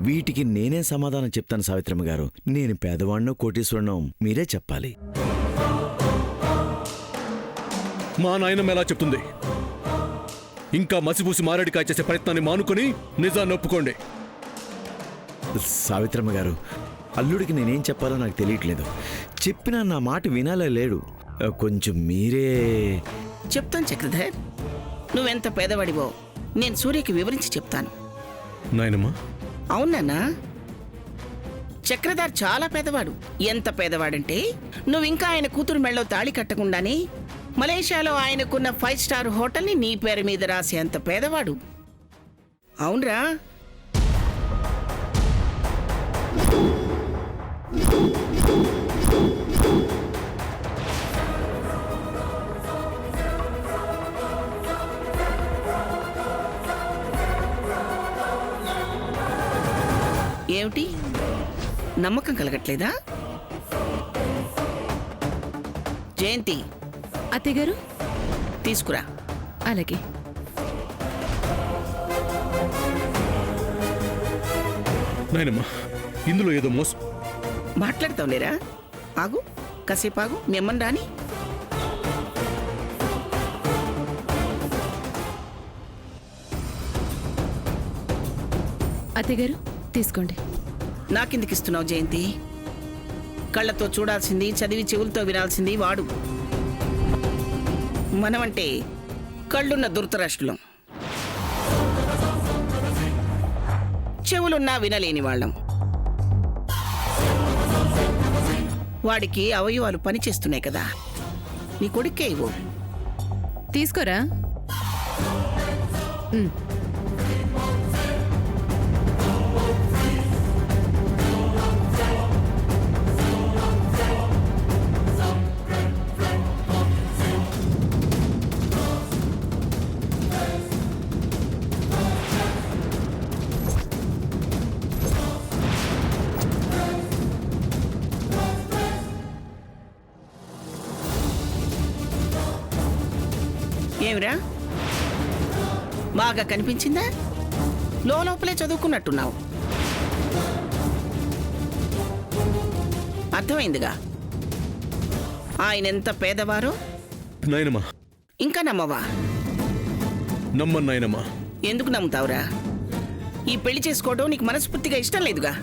వీటికి నేనే సమాధానం చెప్తాను సావిత్రమ్మ గారు. నేను పేదవాణ్ణో కోటీశ్వరునో మీరే చెప్పాలి. మా నాయనమ్మ ఎలా చెప్తుంది? ఇంకా మసిపూసి మారేడికాయ చేసే ప్రయత్నాన్ని మానుకొని నిజాన్ని ఒప్పుకోండి. సావిత్రమ్మ గారు, అల్లుడికి నేనేం చెప్పాలో నాకు తెలియట్లేదు. చెప్పినా నా మాట వినాలే లేడు. కొంచెం మీరే. చెప్తాను చక్రధర్, నువ్వెంత పేదవాడివో నేను సూర్యకి వివరించి చెప్తాను. నాయనమ్మా, అవునన్నా, చక్రధర్ చాలా పేదవాడు. ఎంత పేదవాడంటే నువ్వింకా ఆయన కూతురు మెళ్ళో తాళి కట్టకుండానే మలేషియాలో ఆయనకున్న 5 స్టార్ హోటల్ని నీ పేరు మీద రాసే అంత పేదవాడు. అవునరా? ఏమిటి, నమ్మకం కలగట్లేదా? జయంతి, అత్తయ్యగారు తీసుకురా. అలాగే. నాయనమ్మా, ఇందులో ఏదో మోసం. మాట్లాడతావు లేరా? ఆగు, కాసేపు ఆగు. మీ అమ్మని రాని. అత్తయ్యగారు తీసుకోండి. నాకెందుకు ఇస్తున్నావు జయంతి? కళ్ళతో చూడాల్సింది, చదివి చెవులతో వినాల్సింది వాడు. మనమంటే కళ్ళున్న ధృతరాష్ట్రులం, చెవులున్నా వినలేని వాళ్ళం. వాడికి అవయవాలు పనిచేస్తున్నాయి కదా, నీ కొడుకే ఇవ్వు. తీసుకోరా. ఏమిరా, బాగా కనిపించిందా? లోపలే చదువుకున్నట్టున్నావు. అర్థమైందిగా ఆయన ఎంత పేదవారో. నాయనమ్మా, ఇంకా నమ్మవా? నమ్మను నాయనమ్మా. ఎందుకు నమ్ముతావురా? ఈ పెళ్లి చేసుకోవడం నీకు మనస్ఫూర్తిగా ఇష్టం లేదుగా.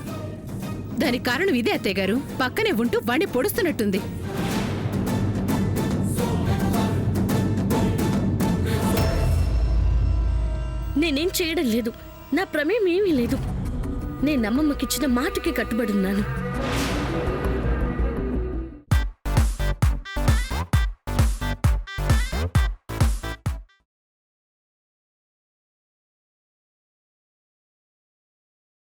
దానికి కారణం ఇదే అత్తయ్యగారు. పక్కనే ఉంటూ వాణ్ణి పొడుస్తున్నట్టుంది. నేనేం చేయడం లేదు, నా ప్రమేయం ఏమీ లేదు. నేను అమ్మమ్మకిచ్చిన మాటకి కట్టుబడి ఉన్నాను.